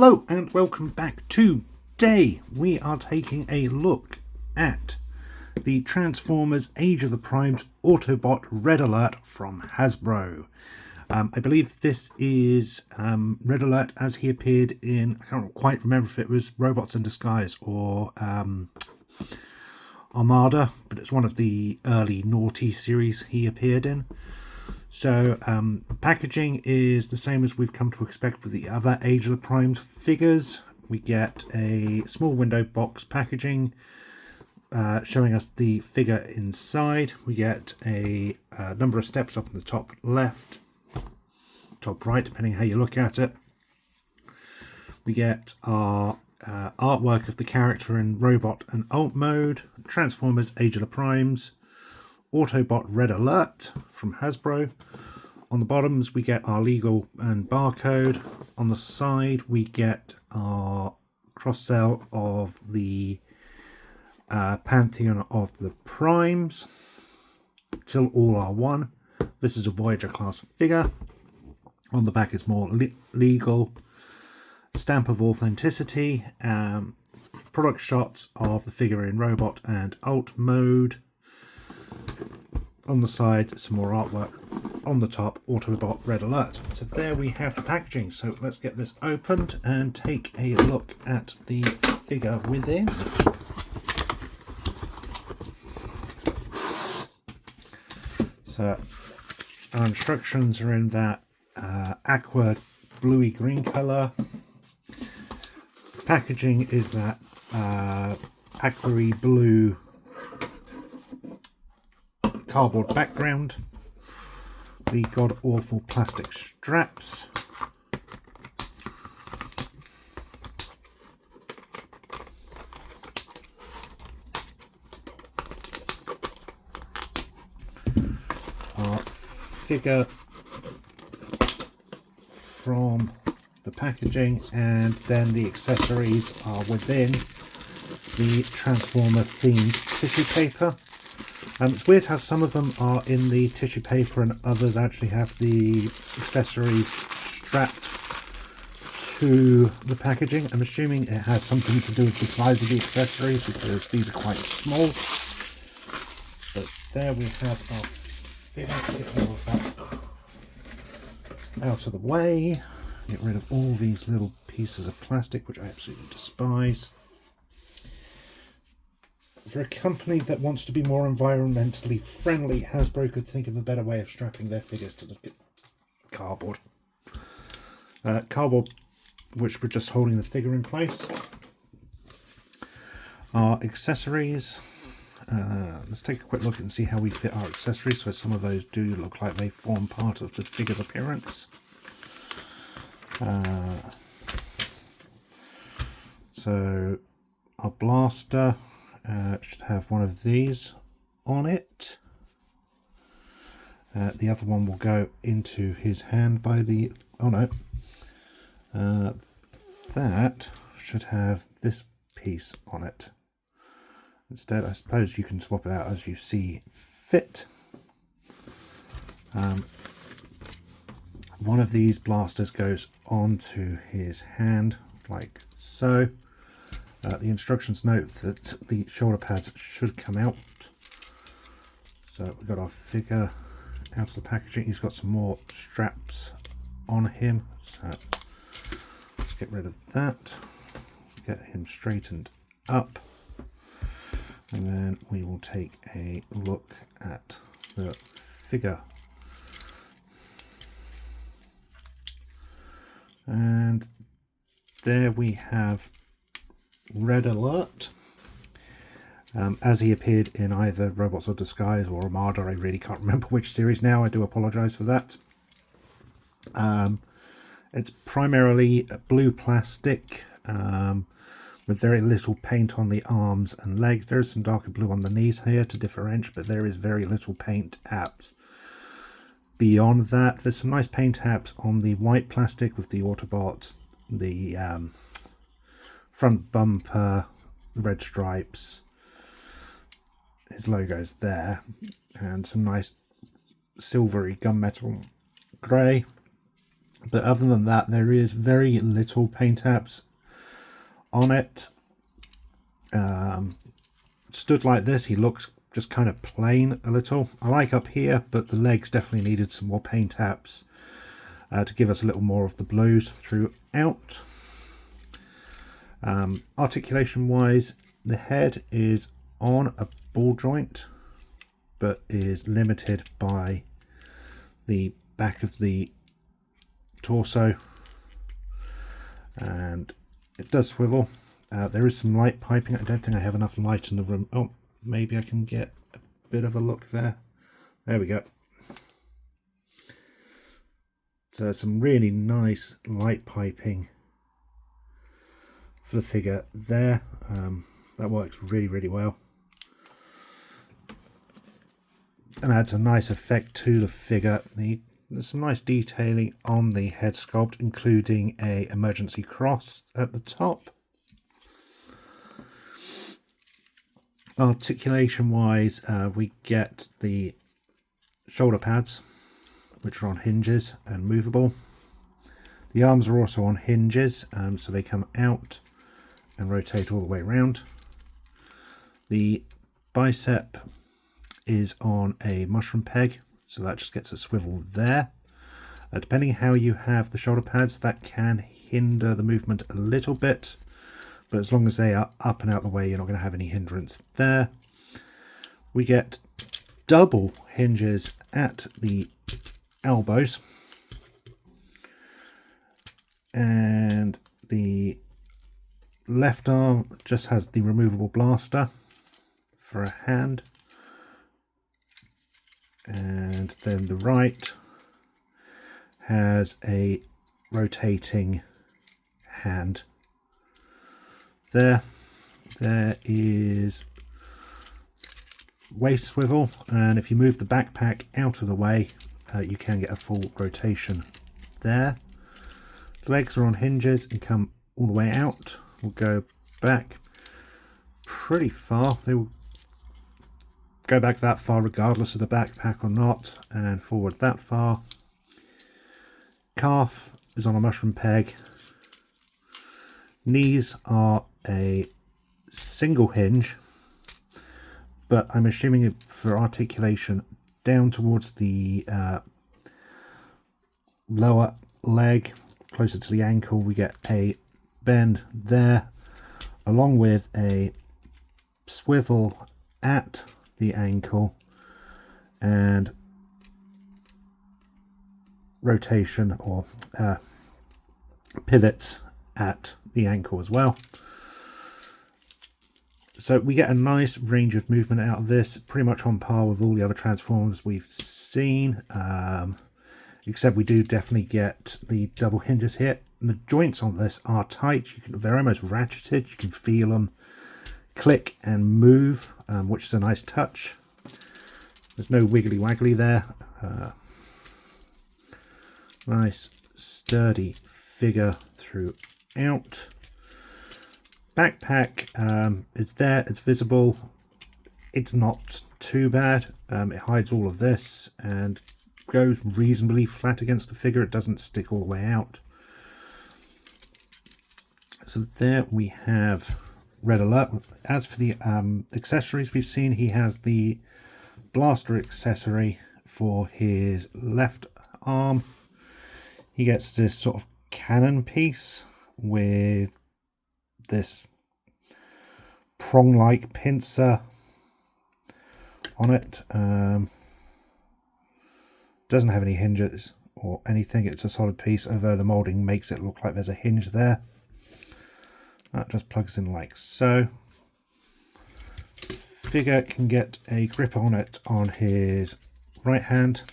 Hello and welcome back. Today we are taking a look at the Transformers Age of the Primes Autobot Red Alert from Hasbro. I believe this is Red Alert as he appeared in, I can't quite remember if it was Robots in Disguise or Armada, but it's one of the early Naughty series he appeared in. So packaging is the same as we've come to expect with the other Age of the Primes figures. We get a small window box packaging showing us the figure inside. We get a number of steps up in the top left, top right, depending how you look at it. We get our artwork of the character in Robot and Alt mode, Transformers Age of the Primes, Autobot Red Alert from Hasbro. On the bottoms we get our legal and barcode. On the side we get our cross-sell of the Pantheon of the Primes, till all are one. This is a Voyager class figure. On the back is more legal, stamp of authenticity, product shots of the figure in Robot and Alt mode. On the side, some more artwork. On the top, Autobot Red Alert. So there we have the packaging. So let's get this opened and take a look at the figure within. So our instructions are in that aqua bluey green colour. Packaging is that aqua blue cardboard background, the god-awful plastic straps, our figure from the packaging, and then the accessories are within the Transformer themed tissue paper. It's weird how some of them are in the tissue paper and others actually have the accessories strapped to the packaging. I'm assuming it has something to do with the size of the accessories because these are quite small. But there we have our figure. Get all of that out of the way. Get rid of all these little pieces of plastic, which I absolutely despise. For a company that wants to be more environmentally friendly, Hasbro could think of a better way of strapping their figures to the cardboard. Cardboard, which we're just holding the figure in place. Our accessories. Let's take a quick look and see how we fit our accessories. So some of those do look like they form part of the figure's appearance. So our blaster should have one of these on it. The other one will go into his hand by the... oh no. That should have this piece on it. Instead, I suppose you can swap it out as you see fit. One of these blasters goes onto his hand like so. The instructions note that the shoulder pads should come out. So we've got our figure out of the packaging. He's got some more straps on him. So let's get rid of that. Let's get him straightened up. And then we will take a look at the figure. And there we have Red Alert, as he appeared in either Robots of Disguise or Armada. I really can't remember which series now. I do apologise for that. It's primarily blue plastic with very little paint on the arms and legs. There is some darker blue on the knees here to differentiate, but there is very little paint apps. Beyond that, there's some nice paint apps on the white plastic with the Autobots, the front bumper, red stripes, his logo's there, and some nice silvery gunmetal grey. But other than that, there is very little paint apps on it. Stood like this, he looks just kind of plain a little. I like up here, but the legs definitely needed some more paint apps to give us a little more of the blues throughout. Articulation wise, the head is on a ball joint, but is limited by the back of the torso, and it does swivel. There is some light piping. I don't think I have enough light in the room. Oh, maybe I can get a bit of a look there. There we go. So some really nice light piping for the figure there. That works really well and adds a nice effect to the figure. There's some nice detailing on the head sculpt, including a emergency cross at the top. Articulation wise, we get the shoulder pads, which are on hinges and movable. The arms are also on hinges, so they come out and rotate all the way around. The bicep is on a mushroom peg, so that just gets a swivel there. Depending how you have the shoulder pads, that can hinder the movement a little bit, but as long as they are up and out of the way, you're not going to have any hindrance there. We get double hinges at the elbows, and the left arm just has the removable blaster for a hand, and then the right has a rotating hand. There is waist swivel, and if you move the backpack out of the way, you can get a full rotation there. The legs are on hinges and come all the way out. We'll go back pretty far. They will go back that far regardless of the backpack or not, and forward that far. Calf is on a mushroom peg. Knees are a single hinge, but I'm assuming for articulation down towards the lower leg, closer to the ankle, we get a bend there, along with a swivel at the ankle and rotation or pivots at the ankle as well. So we get a nice range of movement out of this, pretty much on par with all the other Transformers we've seen, except we do definitely get the double hinges here. And the joints on this are tight. They're almost ratcheted. You can feel them click and move, which is a nice touch. There's no wiggly waggly there. Nice sturdy figure throughout. Backpack is there, it's visible. It's not too bad. It hides all of this and goes reasonably flat against the figure. It doesn't stick all the way out. So there we have Red Alert. As for the accessories we've seen, he has the blaster accessory for his left arm. He gets this sort of cannon piece with this prong-like pincer on it. Doesn't have any hinges or anything. It's a solid piece, although the moulding makes it look like there's a hinge there. That just plugs in like so. Figure can get a grip on it on his right hand.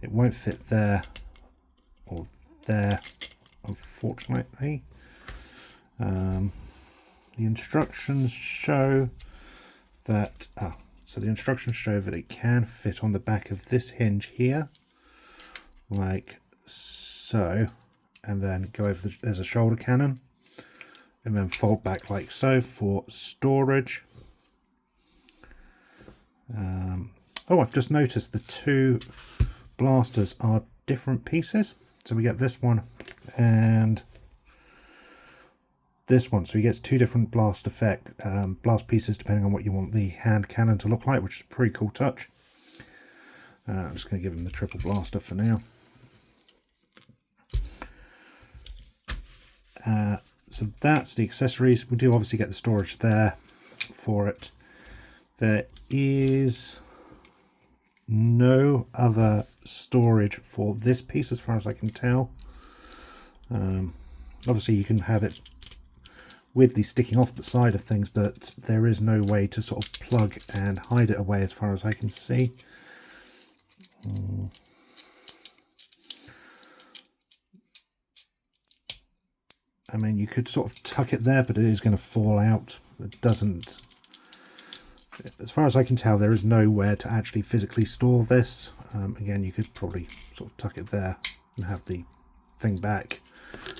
It won't fit there or there, unfortunately. The instructions show that the instructions show that it can fit on the back of this hinge here, like so, and then go over there's a shoulder cannon, and then fold back like so for storage. Oh, I've just noticed the two blasters are different pieces. So we get this one and this one. So he gets two different blast pieces depending on what you want the hand cannon to look like, which is a pretty cool touch. I'm just going to give him the triple blaster for now. So that's the accessories. We do obviously get the storage there for it. There is no other storage for this piece as far as I can tell. Obviously you can have it with the sticking off the side of things, but there is no way to sort of plug and hide it away as far as I can see. I mean, you could sort of tuck it there, but it is going to fall out. It doesn't, as far as I can tell, there is nowhere to actually physically store this. Again, you could probably sort of tuck it there and have the thing back.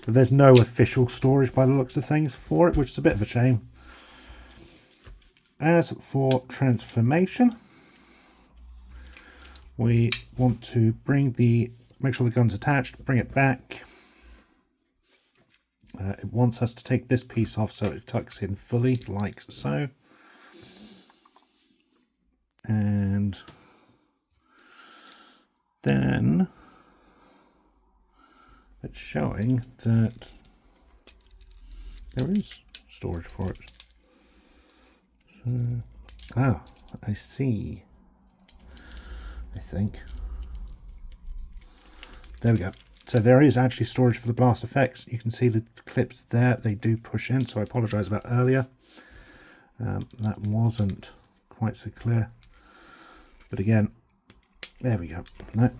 But there's no official storage by the looks of things for it, which is a bit of a shame. As for transformation, we want to make sure the gun's attached, bring it back. It wants us to take this piece off so it tucks in fully, like so. And then it's showing that there is storage for it. So, I see. I think. There we go. So there is actually storage for the blast effects. You can see the clips there, they do push in, so I apologise about earlier. That wasn't quite so clear. But again, there we go. No.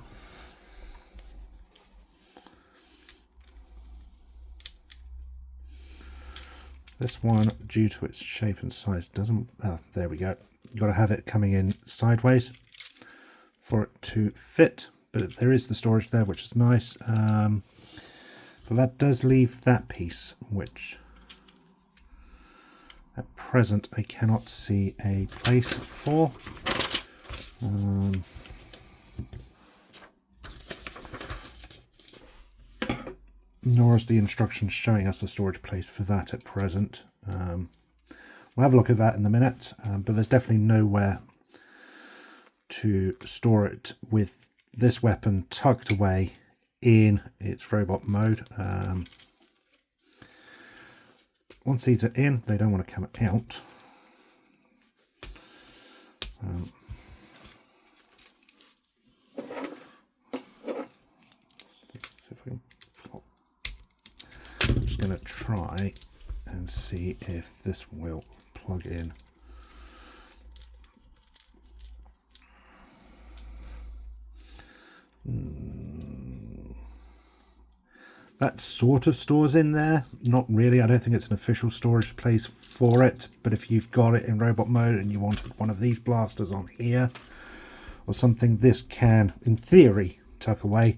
This one, due to its shape and size, doesn't... there we go. You've got to have it coming in sideways for it to fit. But there is the storage there, which is nice. But that does leave that piece, which at present I cannot see a place for. Nor is the instructions showing us a storage place for that at present. We'll have a look at that in a minute, but there's definitely nowhere to store it with this weapon tucked away in its robot mode. Once these are in, they don't want to come out. I'm just going to try and see if this will plug in. That sort of stores in there. Not really. I don't think it's an official storage place for it. But if you've got it in robot mode and you wanted one of these blasters on here or something, this can, in theory, tuck away.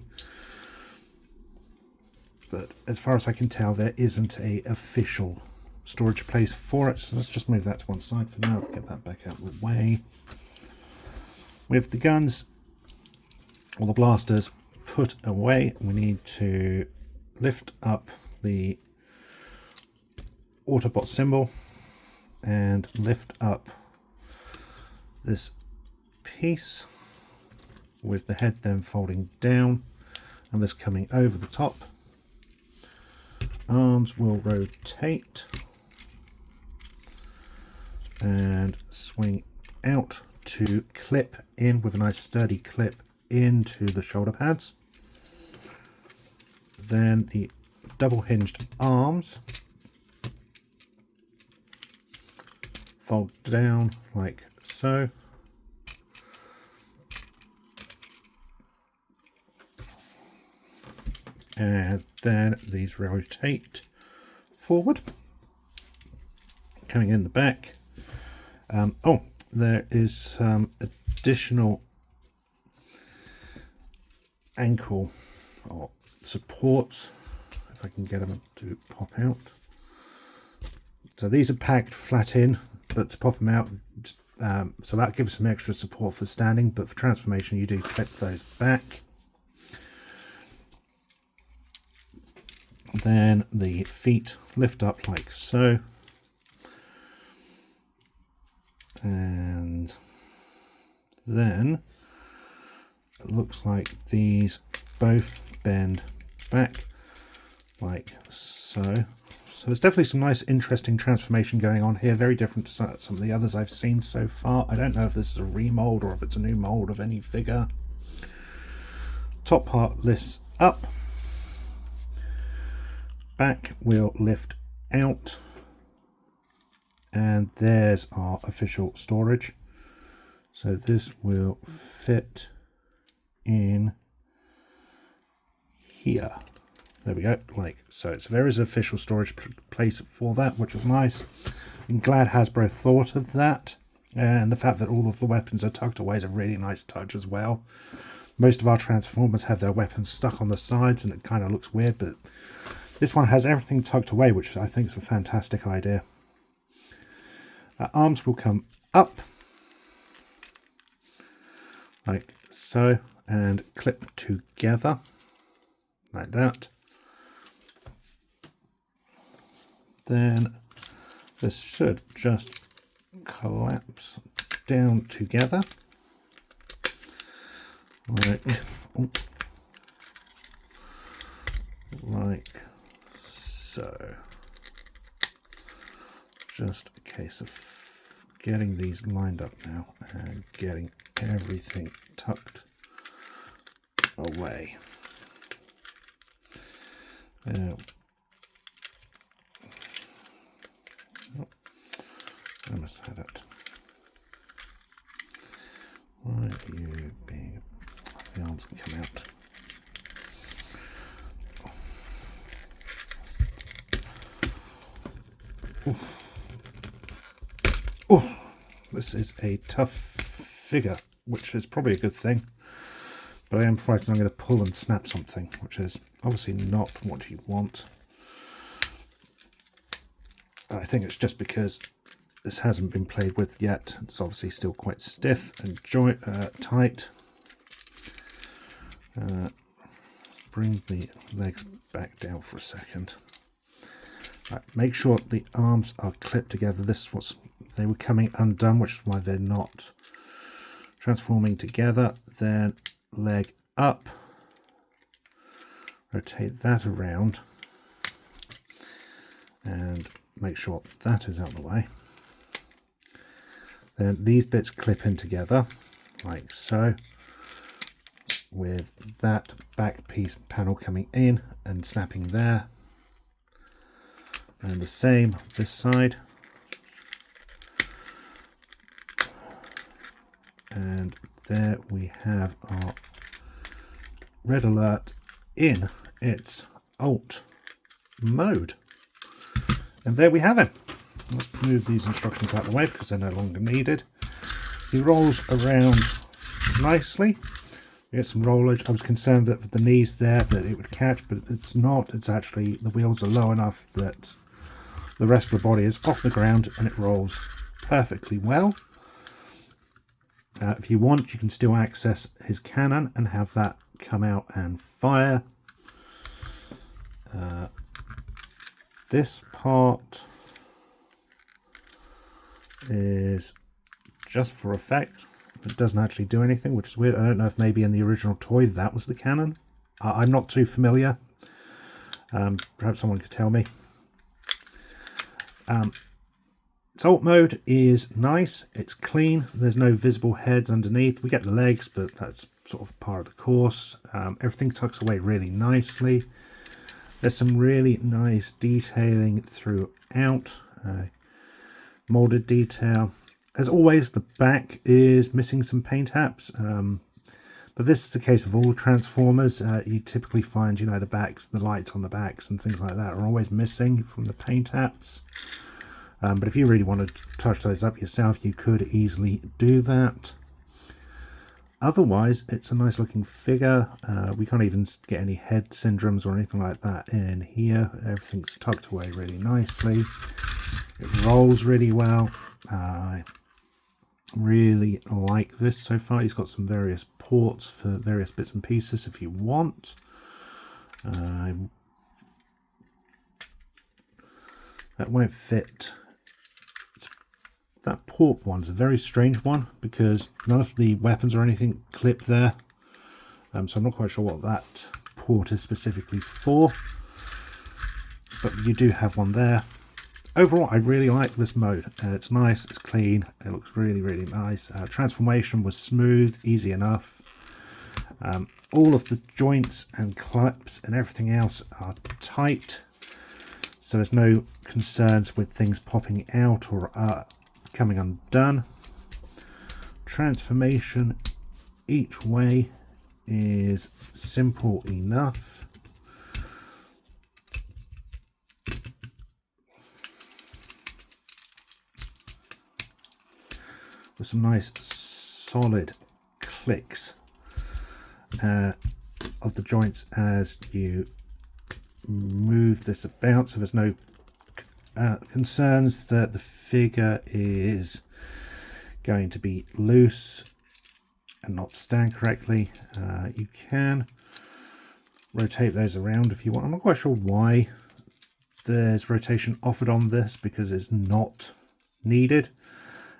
But as far as I can tell, there isn't a official storage place for it. So let's just move that to one side for now. Get that back out of the way. With the guns or the blasters put away, we need to lift up the Autobot symbol and lift up this piece with the head then folding down and this coming over the top. Arms will rotate and swing out to clip in with a nice sturdy clip into the shoulder pads. Then the double hinged arms fold down like so. And then these rotate forward, coming in the back. There is some additional ankle or supports, if I can get them to pop out. So these are packed flat in, but to pop them out, so that gives some extra support for standing, but for transformation you do clip those back. Then the feet lift up like so. And then it looks like these both bend back like so. So there's definitely some nice interesting transformation going on here, very different to some of the others I've seen so far. I don't know if this is a remold or if it's a new mold of any figure. Top part lifts up, back will lift out, and there's our official storage. So this will fit in here. There we go, like so. So there is an official storage place for that, which is nice. I'm glad Hasbro thought of that, and the fact that all of the weapons are tucked away is a really nice touch as well. Most of our Transformers have their weapons stuck on the sides and it kind of looks weird, but this one has everything tucked away, which I think is a fantastic idea. Arms will come up like so and clip together like that. Then this should just collapse down together like so. Just a case of getting these lined up now and getting everything tucked away. Now, I must have it. Why are you being... The arms can come out. Oh, this is a tough figure, which is probably a good thing. But I am frightened I'm going to pull and snap something, which is obviously not what you want. I think it's just because this hasn't been played with yet. It's obviously still quite stiff and tight. Bring the legs back down for a second. Right, make sure the arms are clipped together. This is what they were coming undone, which is why they're not transforming together. Then leg up, rotate that around, and make sure that is out of the way. Then these bits clip in together like so, with that back piece panel coming in and snapping there, and the same this side, and there we have our Red Alert in its alt mode. And there we have him. Let's move these instructions out of the way because they're no longer needed. He rolls around nicely. We get some rollage. I was concerned that with the knees there that it would catch, but it's not. It's actually, the wheels are low enough that the rest of the body is off the ground and it rolls perfectly well. If you want, you can still access his cannon and have that come out and fire. This part is just for effect. It doesn't actually do anything, which is weird. I don't know if maybe in the original toy that was the cannon. I'm not too familiar. Perhaps someone could tell me. Its alt mode is nice. It's clean. There's no visible heads underneath. We get the legs, but that's sort of part of the course. Everything tucks away really nicely. There's some really nice detailing throughout. Molded detail. As always, the back is missing some paint apps. But this is the case of all Transformers. You typically find, you know, the backs, the lights on the backs and things like that are always missing from the paint apps. But if you really want to touch those up yourself, you could easily do that. Otherwise, it's a nice looking figure. We can't even get any head syndromes or anything like that in here. Everything's tucked away really nicely. It rolls really well. I really like this so far. He's got some various ports for various bits and pieces if you want. That won't fit. That port one's a very strange one because none of the weapons or anything clip there. So I'm not quite sure what that port is specifically for. But you do have one there. Overall, I really like this mode. It's nice, it's clean, it looks really, really nice. Transformation was smooth, easy enough. All of the joints and clips and everything else are tight. So there's no concerns with things popping out or coming undone. Transformation each way is simple enough. With some nice solid clicks of the joints as you move this about, so there's no concerns that the figure is going to be loose and not stand correctly. You can rotate those around if you want. I'm not quite sure why there's rotation offered on this, because it's not needed.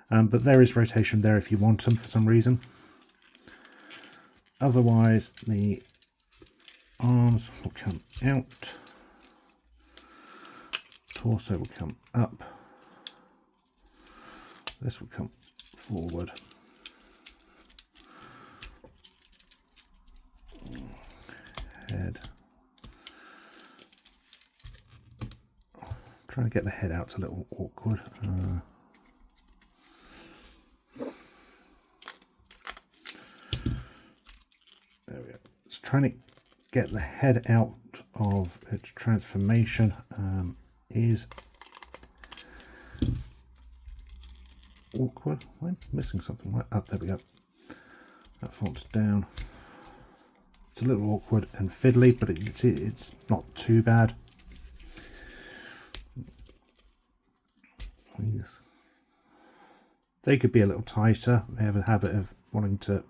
But there is rotation there if you want them for some reason. Otherwise, the arms will come out, torso will come up, this will come forward, head. Trying to get the head out, it's a little awkward. There we go. It's trying to get the head out of its transformation is awkward. I'm missing something. Right up, there we go. That folds down. It's a little awkward and fiddly, but it's not too bad. They could be a little tighter. They have a habit of wanting to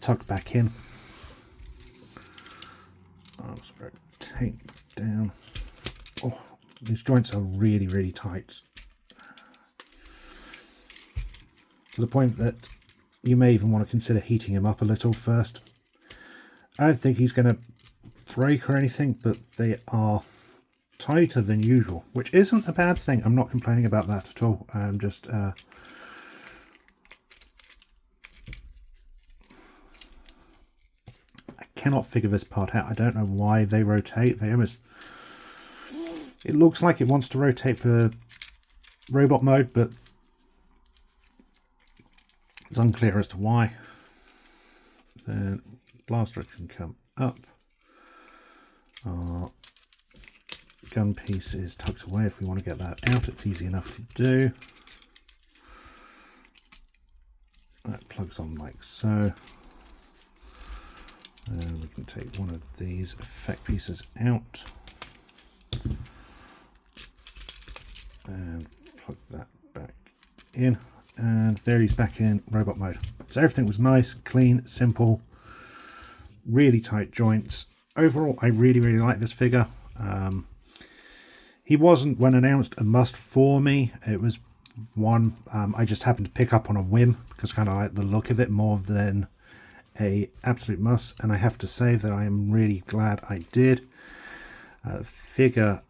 tuck back in. Arms rotate down. Oh, these joints are really, really tight. To the point that you may even want to consider heating him up a little first. I don't think he's going to break or anything, but they are tighter than usual, which isn't a bad thing. I'm not complaining about that at all. I'm just cannot figure this part out. I don't know why they rotate. They almost, it looks like it wants to rotate for robot mode, but it's unclear as to why. Then blaster can come up. Our gun piece is tucked away. If we want to get that out, it's easy enough to do. That plugs on like so. And we can take one of these effect pieces out and plug that back in, and there he's back in robot mode. So everything was nice, clean, simple, really tight joints. Overall, I really, really like this figure. He wasn't, when announced, a must for me. It was one I just happened to pick up on a whim because I kind of like the look of it more than a absolute must, and I have to say that I am really glad I did. The figure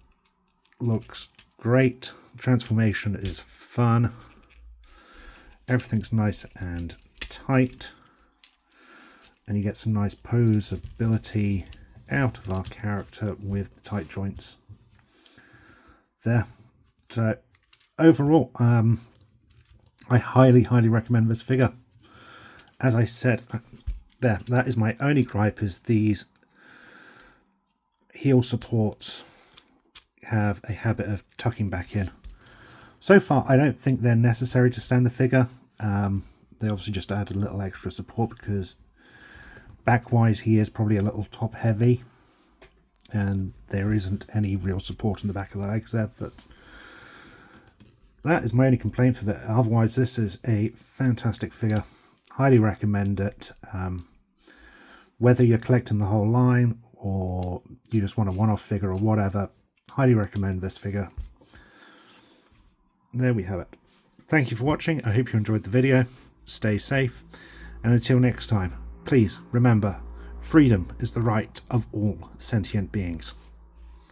looks great, transformation is fun, everything's nice and tight, and you get some nice posability out of our character with the tight joints there. So overall, I highly recommend this figure. As I said, that is my only gripe, is these heel supports have a habit of tucking back in. So far, I don't think they're necessary to stand the figure. They obviously just added a little extra support because back-wise he is probably a little top-heavy, and there isn't any real support in the back of the legs there, but that is my only complaint for that. Otherwise, this is a fantastic figure. Highly recommend it. Whether you're collecting the whole line or you just want a one-off figure or whatever, highly recommend this figure. There we have it. Thank you for watching. I hope you enjoyed the video. Stay safe, and until next time, please remember, freedom is the right of all sentient beings.